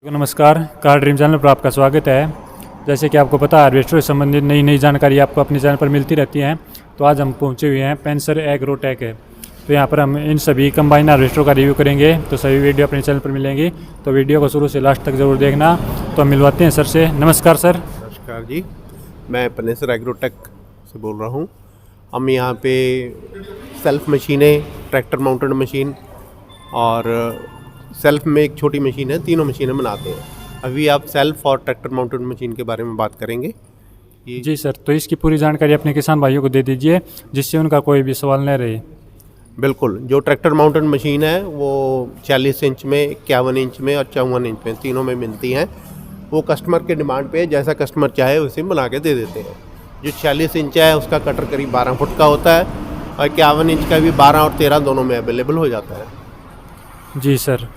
नमस्कार, car dream channel पर आपका स्वागत है। जैसे कि आपको पता है, हार्वेस्टर से संबंधित नई नई जानकारी आपको अपने चैनल पर मिलती रहती है। तो आज हम पहुंचे हुए हैं पेंसर एग्रोटेक है। तो यहाँ पर हम इन सभी कंबाइन हार्वेस्टर का रिव्यू करेंगे। तो सभी वीडियो अपने चैनल पर मिलेंगी, तो वीडियो को शुरू से लास्ट तक ज़रूर देखना। तो हम मिलवाते हैं सर से। नमस्कार सर। नमस्कार जी, मैं पेंसर एग्रोटेक से बोल रहा हूँ। हम यहाँ पे सेल्फ मशीनें, ट्रैक्टर माउंटेड मशीन और सेल्फ में एक छोटी मशीन है, तीनों मशीनें बनाते हैं। अभी आप सेल्फ और ट्रैक्टर माउंटेड मशीन के बारे में बात करेंगे। जी सर, तो इसकी पूरी जानकारी अपने किसान भाइयों को दे दीजिए, जिससे उनका कोई भी सवाल न रहे। बिल्कुल, जो ट्रैक्टर माउंटेड मशीन है वो 40 इंच में, 51 इंच में और 54 इंच में, तीनों में मिलती हैं। वो कस्टमर के डिमांड पे जैसा कस्टमर चाहे उसे बना के दे देते हैं। जो 40 इंच है उसका कटर करीब 12 फुट का होता है और 51 इंच का भी 12 और 13 दोनों में अवेलेबल हो जाता है। जी सर,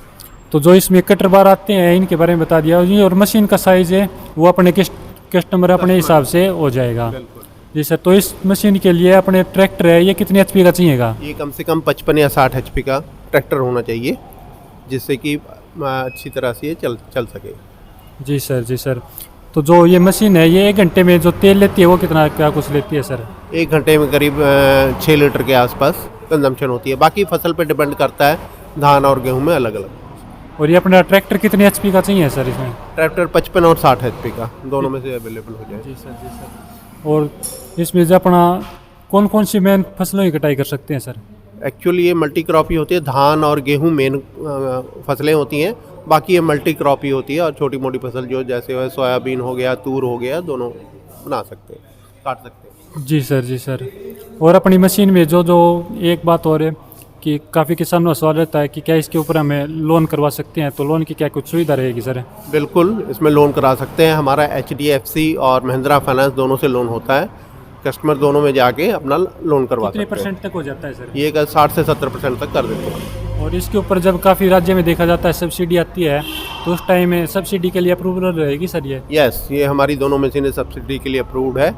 तो जो इसमें कटर बार आते हैं इनके बारे में बता दिया जी। और मशीन का साइज़ है वो अपने कस्टमर अपने हिसाब से हो जाएगा। जी सर, तो इस मशीन के लिए अपने ट्रैक्टर है ये कितने एचपी का चाहिएगा? ये कम से कम 55 या 60 एचपी का ट्रैक्टर होना चाहिए, जिससे कि अच्छी तरह से ये चल सके। जी सर, जी सर। तो जो ये मशीन है ये 1 घंटे में जो तेल लेती है वो कितना क्या कुछ लेती है सर? 1 घंटे में करीब 6 लीटर के आसपास कंजम्पशन होती है। बाकी फसल पे डिपेंड करता है, धान और गेहूं में अलग अलग। और ये अपना ट्रैक्टर कितने एचपी का चाहिए सर इसमें? ट्रैक्टर 55 और 60 एचपी का दोनों में से अवेलेबल हो जाए। जी सर, जी सर। और इसमें जो अपना कौन कौन सी मेन फसलों की कटाई कर सकते हैं सर? एक्चुअली ये मल्टी क्रॉप ही होती है, धान और गेहूं मेन फसलें होती हैं। बाकी ये मल्टी क्रॉप ही होती है और छोटी मोटी फसल जो जैसे सोयाबीन हो गया, तूर हो गया, दोनों बना सकते हैं, काट सकते हैं। जी सर, जी सर। और अपनी मशीन में जो जो एक बात और है कि काफ़ी किसानों का सवाल रहता है कि क्या इसके ऊपर हमें लोन करवा सकते हैं, तो लोन की क्या कुछ सुविधा रहेगी सर? बिल्कुल, इसमें लोन करा सकते हैं। हमारा HDFC और महिंद्रा फाइनेंस दोनों से लोन होता है। कस्टमर दोनों में जाके अपना लोन करवा सकते हैं। कितने % तक हो जाता है सर? ये 60 से 70% तक कर देते हैं। और इसके ऊपर जब काफ़ी राज्य में देखा जाता है सब्सिडी आती है, तो उस टाइम में सब्सिडी के लिए अप्रूवल रहेगी सर ये? यस, ये हमारी दोनों मशीनें सब्सिडी के लिए अप्रूव्ड है।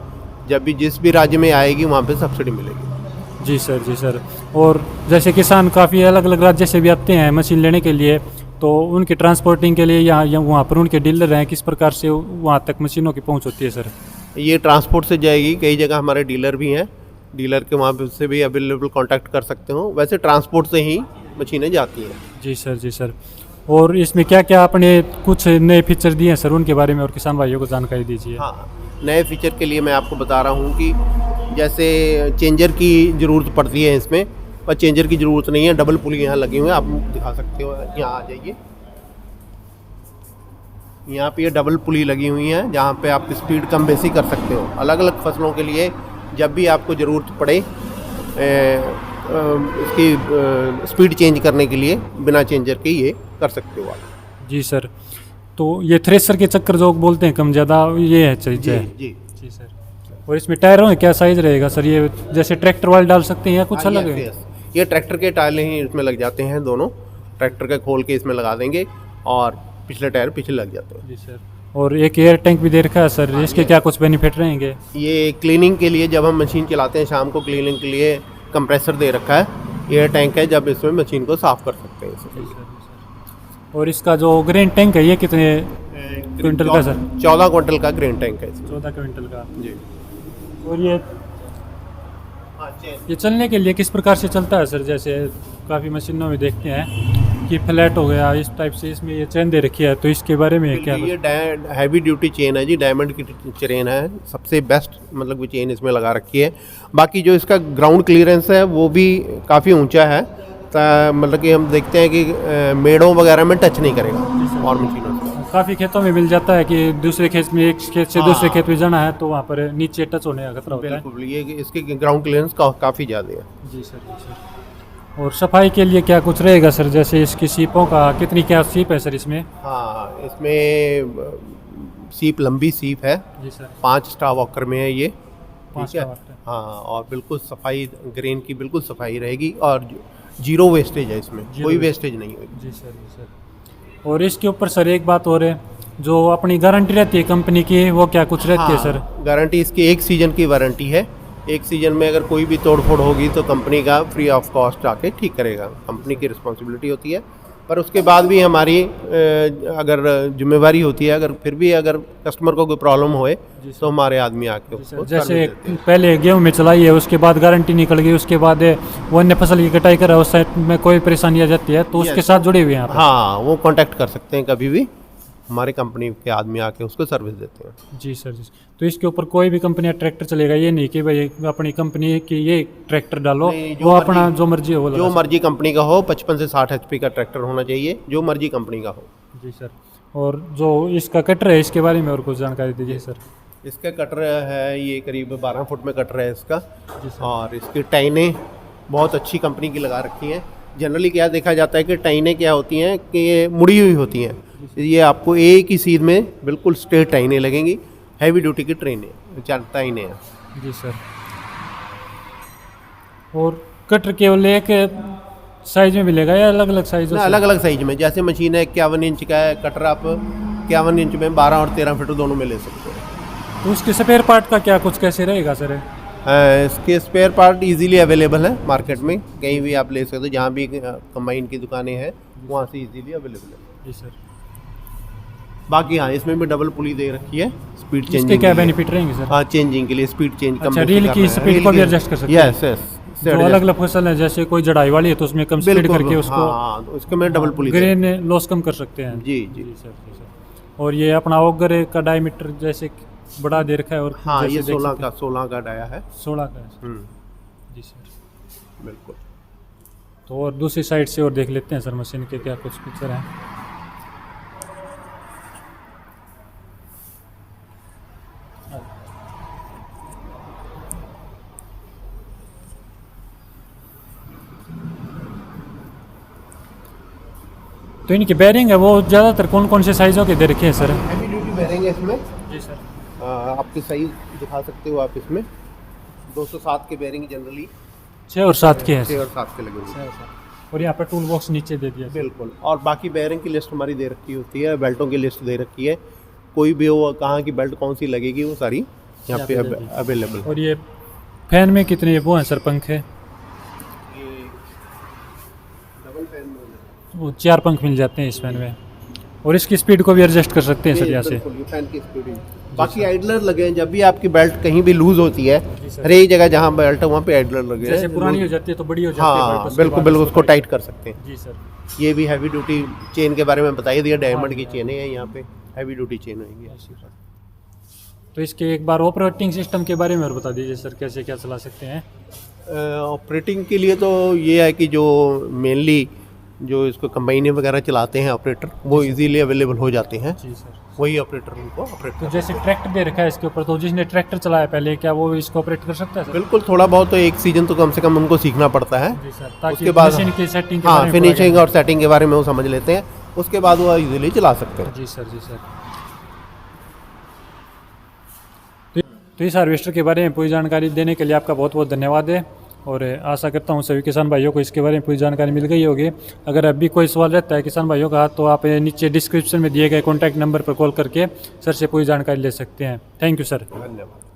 जब भी जिस भी राज्य में आएगी वहाँ पे सब्सिडी मिलेगी। जी सर, जी सर। और जैसे किसान काफ़ी अलग अलग राज्य से भी आते हैं मशीन लेने के लिए, तो उनकी ट्रांसपोर्टिंग के लिए या वहाँ पर उनके डीलर हैं, किस प्रकार से वहाँ तक मशीनों की पहुँच होती है सर? ये ट्रांसपोर्ट से जाएगी। कई जगह हमारे डीलर भी हैं, डीलर के वहाँ पे से भी अवेलेबल कांटेक्ट कर सकते हो। वैसे ट्रांसपोर्ट से ही मशीनें जाती हैं। जी सर, जी सर। और इसमें क्या क्या आपने कुछ नए फीचर दिए हैं सर, उनके बारे में और किसान भाइयों को जानकारी दीजिए। हाँ, नए फीचर के लिए मैं आपको बता रहा हूँ कि जैसे चेंजर की ज़रूरत पड़ती है इसमें, पर चेंजर की ज़रूरत नहीं है। डबल पुली यहाँ लगी हुई है, आप दिखा सकते हो। यहाँ आ जाइए, यहाँ पे ये डबल पुली लगी हुई है जहाँ पे आप स्पीड कम बेसी कर सकते हो। अलग अलग फसलों के लिए जब भी आपको ज़रूरत पड़े इसकी स्पीड चेंज करने के लिए बिना चेंजर के ये कर सकते हो आप। जी सर, तो ये थ्रेसर के चक्कर जो बोलते हैं कम ज़्यादा, ये है चीज़? जी जी जी सर। और इसमें टायरों में क्या साइज़ रहेगा सर? ये जैसे ट्रैक्टर वाले डाल सकते हैं या कुछ अलग है? ये ट्रैक्टर के टायर ही इसमें लग जाते हैं, दोनों ट्रैक्टर का खोल के इसमें लगा देंगे और पिछले टायर पीछे लग जाते हैं। जी सर। और एक एयर टैंक भी दे रखा है सर, इसके क्या कुछ बेनिफिट रहेंगे? ये क्लीनिंग के लिए, जब हम मशीन चलाते हैं शाम को, क्लीनिंग के लिए कंप्रेसर दे रखा है। एयर टैंक है, जब इसमें मशीन को साफ़ कर सकते हैं इससे। और इसका जो ग्रेन टैंक है ये कितने क्विंटल का सर? 14 क्विंटल का ग्रेन टैंक है इसमें। 14 क्विंटल का जी। और ये चलने के लिए किस प्रकार से चलता है सर? जैसे काफ़ी मशीनों में देखते हैं कि फ्लैट हो गया इस टाइप से, इसमें ये चेन दे रखी है, तो इसके बारे में क्या? ये हैवी ड्यूटी चेन है जी, डायमंड की चेन है, सबसे बेस्ट मतलब कि चेन इसमें लगा रखी है। बाकी जो इसका ग्राउंड क्लियरेंस है वो भी काफ़ी ऊंचा है, मतलब कि हम देखते हैं कि मेड़ों वगैरह में टच नहीं करेगा और मशीनों से। काफ़ी खेतों में मिल जाता है कि दूसरे खेत में, एक खेत से दूसरे खेत में जाना है तो वहाँ पर नीचे टच होने का खतरा होता है। बिल्कुल, ये इसके ग्राउंड क्लियरेंस काफ़ी ज़्यादा है। जी सर, जी सर। और सफाई के लिए क्या कुछ रहेगा सर? जैसे इसकी सीपों का कितनी क्या सीप है सर इसमें? हाँ, इसमें सीप लंबी सीप है जी सर। 5 स्टार वॉकर में है ये। 5 ठीक है। हाँ, और बिल्कुल सफाई, ग्रेन की बिल्कुल सफाई रहेगी और जीरो वेस्टेज है इसमें, कोई वेस्टेज नहीं होगी। जी सर, जी सर। और इसके ऊपर सर एक बात और है, जो अपनी गारंटी रहती है कंपनी की, वो क्या कुछ रहती है सर? गारंटी इसकी 1 सीजन की वारंटी है। 1 सीजन में अगर कोई भी तोड़ फोड़ होगी तो कंपनी का फ्री ऑफ कॉस्ट आके ठीक करेगा, कंपनी की रिस्पॉन्सिबिलिटी होती है। पर उसके बाद भी हमारी अगर जिम्मेवारी होती है, अगर फिर भी अगर कस्टमर को कोई प्रॉब्लम होए तो हमारे आदमी आके उसको जैसे सर्विस देते हैं। पहले गेहूं में चलाई है, उसके बाद गारंटी निकल गई, उसके बाद वो अन्य फसल की कटाई कर रहा है, उस साइड में कोई परेशानी आ जाती है तो उसके साथ जुड़े हुए हैं आप? हाँ, वो कांटेक्ट कर सकते हैं कभी भी, हमारे कंपनी के आदमी आके उसको सर्विस देते हैं। जी सर, जी। तो इसके ऊपर कोई भी कंपनी का ट्रैक्टर चलेगा, ये नहीं कि भाई अपनी कंपनी की ये ट्रैक्टर डालो, नहीं, वो अपना जो मर्जी हो वो जो लगा मर्जी कंपनी का हो, 55 से 60 HP का ट्रैक्टर होना चाहिए, जो मर्जी कंपनी का हो। सकते। जी सर। और जो इसका कटर है इसके बारे में और कुछ जानकारी दीजिए सर। इसका कटर है, ये करीब 12 फुट में कटर है इसका, जी सर। और इसकी टाइनें बहुत अच्छी कंपनी की लगा रखी हैं। जनरली क्या देखा जाता है कि टाइनें क्या होती हैं कि ये मुड़ी हुई होती हैं, ये आपको एक ही सीध में बिल्कुल स्ट्रेट टाइनें लगेंगी, हैवी ड्यूटी की टाइनें हैं। जी सर। और कटर केवल एक साइज में मिलेगा या अलग अलग साइज? अलग अलग साइज में, जैसे मशीन है 51 इंच का है कटर, आप 51 इंच में 12 और 13 फीट दोनों में ले सकते हैं। तो उसके स्पेयर पार्ट का क्या कुछ कैसे रहेगा सर? इसके स्पेयर पार्ट इजीली अवेलेबल है मार्केट में, कहीं भी आप ले सकते हो, जहाँ भी कंबाइन की दुकानें हैं वहाँ से इजीली अवेलेबल है। जी सर। बाकी हाँ, इसमें भी डबल पुली दे रखी है स्पीड इसके चेंजिंग क्या के लिए। बेनिफिट रहेंगे सर? हाँ, चेंजिंग के लिए, स्पीड चेंज अच्छा, रील की स्पीड को भी एडजस्ट कर सकते हैं? यस यस, जो अलग अलग फसल है, जैसे कोई जड़ाई वाली है तो उसमें कम स्पीड करके उसको हाँ, तो उसके में डबल पुली ग्रेन लॉस कम कर सकते हैं। जी जी। जी सर, जी सर। और ये अपना ऑगर का डायमीटर जैसे बड़ा दे रखा है, और हाँ, जैसे ये देख 16 का डाया है। 16 का है। हम्म, जी सर। बिल्कुल। तो और दूसरी साइड से और देख लेते हैं सर मशीन के क्या कुछ फीचर हैं। तो इनकी बेयरिंग है वो ज़्यादातर कौन कौन से साइज़ों के दे रखे हैं सर? हैवी ड्यूटी बेयरिंग है इसमें। जी सर। आपके साइज दिखा सकते हो आप इसमें, 207 के बेयरिंग जनरली 6 और 7 के हैं 6 और 7 के लगे हुए हैं। और यहाँ पर टूल बॉक्स नीचे दे दिया। बिल्कुल। और बाकी बेयरिंग की लिस्ट हमारी दे रखी होती है, बेल्टों की लिस्ट दे रखी है, कोई भी हो कहाँ की बेल्ट कौन सी लगेगी वो सारी यहाँ पे अवेलेबल। और ये फैन में कितने वो हैं सर पंखे? डबल फैन में वो 4 पंख मिल जाते हैं इस फैन में, और इसकी स्पीड को भी एडजस्ट कर सकते हैं सर यहाँ से। बिल्कुल, ये फैन की स्पीड है। बाकी आइडलर लगे हैं, जब भी आपकी बेल्ट कहीं भी लूज होती है, हर एक जगह जहाँ बेल्ट है वहाँ पे आइडलर लगे हैं। जैसे पुरानी हो जाती है तो बड़ी हो जाती है हाँ, बेल्ट, उसके बिल्कुल बाद बिल्कुल, उसको टाइट कर सकते हैं। जी सर। ये भी हैवी ड्यूटी चेन के बारे में बता ही दिया, डायमंड की चेनें हैं यहाँ पे, हैवी ड्यूटी चेन होंगी ऐसी। तो इसके एक बार ऑपरेटिंग सिस्टम के बारे में और बता दीजिए सर, कैसे क्या चला सकते हैं? ऑपरेटिंग के लिए तो ये है कि जो मेनली जो इसको कंबाइनें वगैरह चलाते हैं ऑपरेटर, वो इजीली अवेलेबल हो जाते हैं, जी सर। वही ऑपरेटर उनको ऑपरेट तो जैसे ट्रैक्टर दे रखा है इसके ऊपर, तो जिसने ट्रैक्टर चलाया पहले, क्या वो इसको ऑपरेट कर सकता है सर? बिल्कुल, थोड़ा बहुत तो एक सीजन तो कम से कम उनको सीखना पड़ता है। जी सर, ताकि उसके बाद मशीन की सेटिंग के हाँ, बारे में फिनिशिंग और सेटिंग के बारे में वो समझ लेते हैं, उसके बाद वो इजीली चला सकते हैं। जी सर, जी सर। तो इस हार्वेस्टर के बारे में पूरी जानकारी देने के लिए आपका बहुत बहुत धन्यवाद है, और आशा करता हूँ सभी किसान भाइयों को इसके बारे में पूरी जानकारी मिल गई होगी। अगर अभी कोई सवाल रहता है किसान भाइयों का, तो आप नीचे डिस्क्रिप्शन में दिए गए कॉन्टैक्ट नंबर पर कॉल करके सर से पूरी जानकारी ले सकते हैं। Thank you sir. धन्यवाद।